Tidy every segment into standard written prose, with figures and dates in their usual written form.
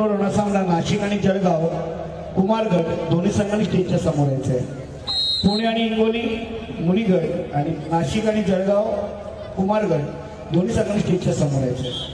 सामना नाशिक आणि जळगाव कुमारगड दोन्ही संघांनी स्टेजच्या समोर यायचे. पुणे आणि हिंगोली मुलीगड आणि नाशिक आणि जळगाव कुमारगड दोन्ही संघांनी स्टेजच्या समोर यायचे.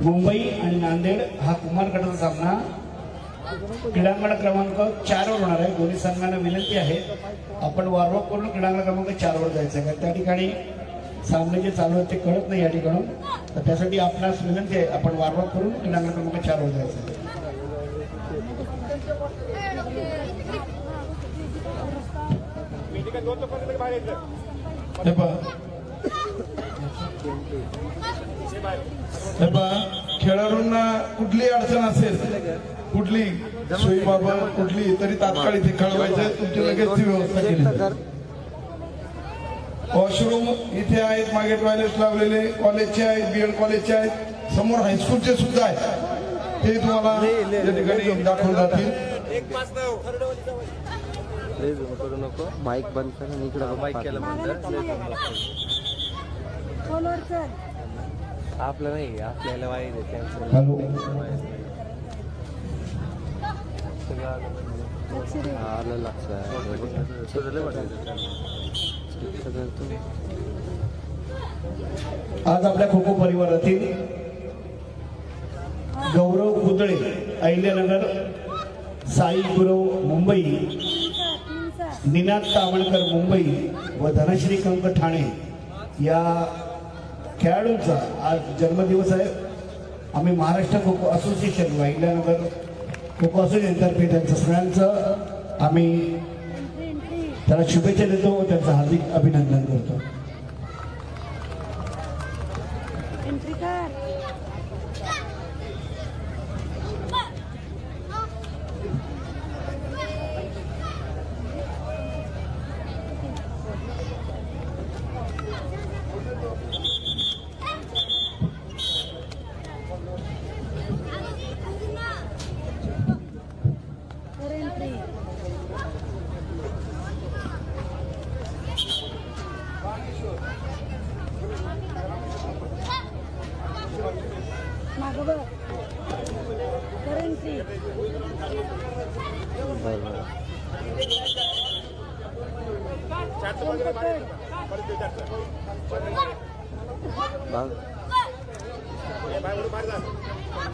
मुंबई आणि नांदेड हा कुमारगडाचा सामना क्रीडांगण क्रमांक 4 वर होणार आहे. दोन्ही संघांना विनंती आहे आपण वॉर्मअप करून क्रीडांगण क्रमांक 4 वर जायचं आहे. त्या ठिकाणी सामने जे चालू आहेत ते कळत नाही या ठिकाणून, तर त्यासाठी आपणास विनंती आहे आपण वॉर्मअप करून क्रीडांगण क्रमांक 4 वर जायचं आहे. खेळाडूंना कुठली अडचण असेल, कुठली सोयीबाबत कुठली तरी तात्काळ इथे कळवायचं, तुमची लगेच ती व्यवस्था केली. वॉशरूम इथे आहेत, मागे टॉयलेट लावलेले, कॉलेजचे आहेत, बीएड कॉलेजचे आहेत, समोर हायस्कूलचे सुद्धा आहेत, ते तुम्हाला या ठिकाणी दाखवून जातील. माईक बंद कर, इकडे माईक केलं आपलं नाही, आपल्याला वाईट हॅलो आलं लक्षात. आज आपल्या खो खो परिवारातील गौरव कुदळे अहिल्यानगर, साई गुरव मुंबई, निनाद तावणकर मुंबई व धनश्री कंक ठाणे या खेळाडूंचा आज जन्मदिवस आहे. आम्ही महाराष्ट्र खो खो असोसिएशन अहिल्यानगर खो खो असोसिएशनतर्फे त्यांचं सगळ्यांचं आम्ही त्याला शुभेच्छा देतो व त्यांचं हार्दिक अभिनंदन करतो.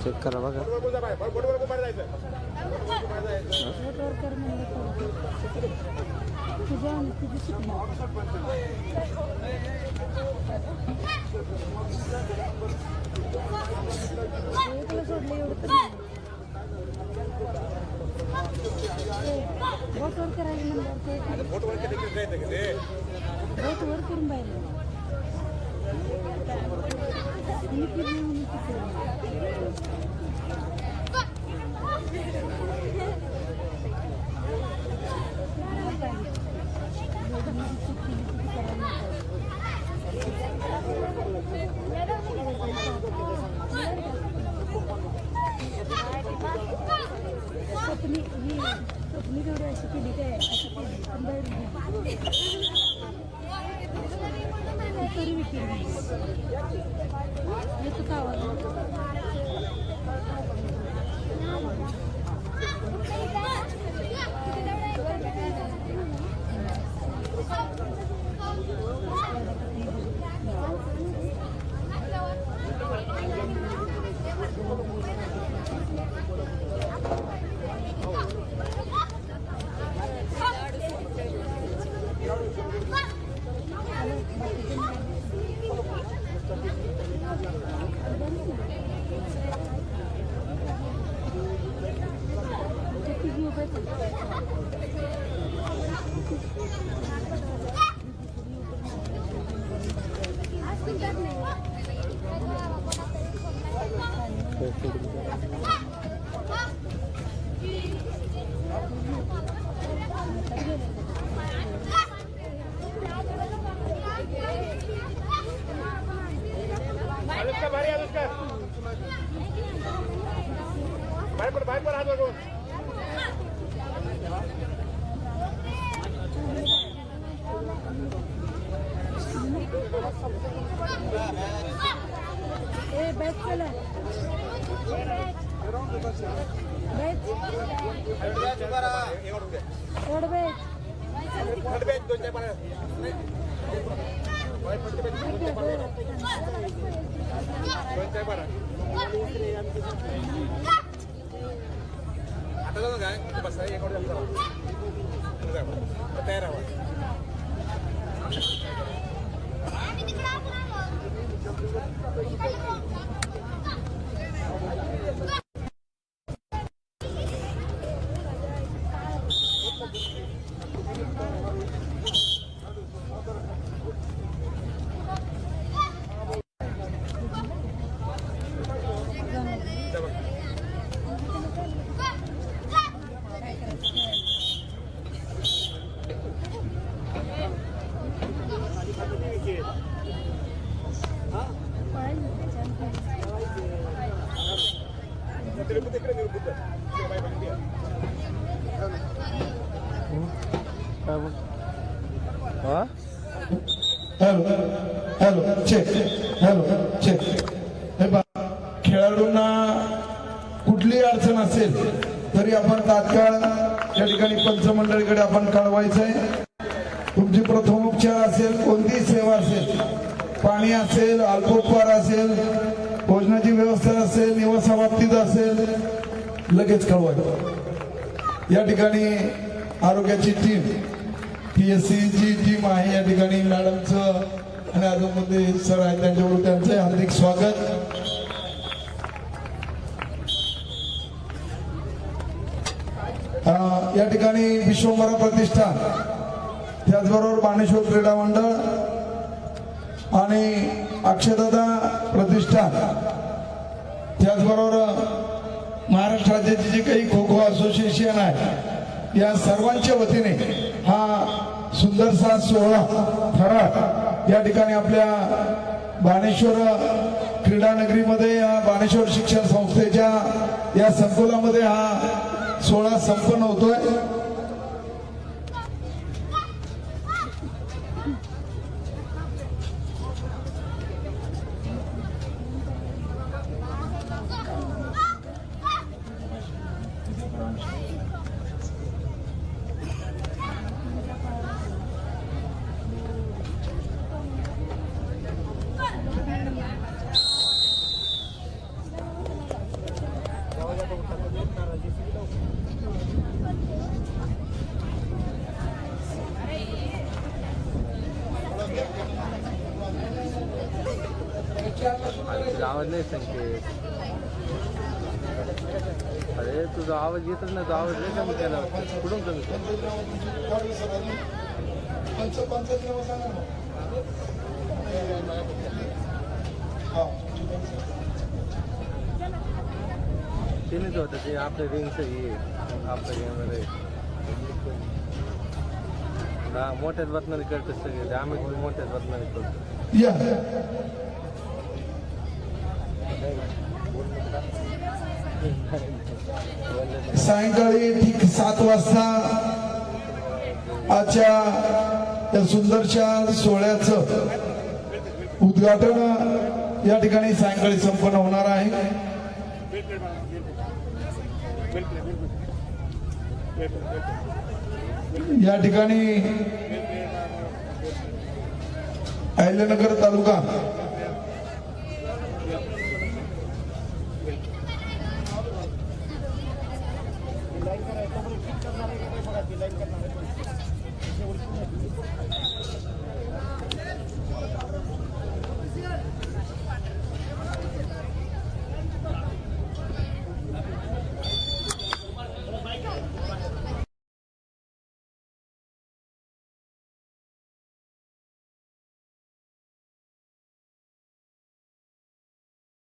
चेक करा बघा. स्वप्नी तेवढी अशी केली काय अशी केली पण बाहेर तरी विकेली येतो आवाज हॅलो चेक चेक. हे पहा, खेळाडूंना कुठलीही अडचण असेल तरी आपण तात्काळ या ठिकाणी पंचमंडळीकडे आपण कळवायचंय. तुमची प्रथमोपचार असेल, कोणतीही सेवा असेल, पाणी असेल, अल्पोपहार असेल, भोजनाची व्यवस्था असेल, निवासाबाबतीत असेल, लगेच कळवायचं. या ठिकाणी आरोग्याची टीम, PSC ची टीम आहे या ठिकाणी. मॅडमचं आणि अजून मध्ये सर आहे त्यांच्याकडून त्यांचं हार्दिक स्वागत. या ठिकाणी विश्वंभरा प्रतिष्ठान, त्याचबरोबर बाणेश्वर क्रीडा मंडळ आणि अक्षयदादा प्रतिष्ठान, त्याचबरोबर महाराष्ट्र राज्याची जी काही खो खो असोसिएशन आहे, या सर्वांच्या वतीने हा सुंदरसा सोहळा थरार या ठिकाणी आपल्या बाणेश्वर क्रीडा नगरीमध्ये, या बाणेश्वर शिक्षण संस्थेच्या या संकुलामध्ये हा सोहळा संपन्न होतोय. आवाज नाही संकेत. अरे तुझा आवाज येतच नाही, तुझा आवाज नाही कमी केला. कुठून कमी तेच होतं ते आपल्या रिंगचं हे आपल्या गेममध्ये मोठ्याच बातम्याने करतात सगळे. आम्ही मोठ्याच बातम्याने करतो. या सायंकाळी ठीक 7 वाजता आजच्या या सुंदरशा सोहळ्याचं उद्घाटन या ठिकाणी सायंकाळी संपन्न होणार आहे. या ठिकाणी अहिल्यानगर तालुका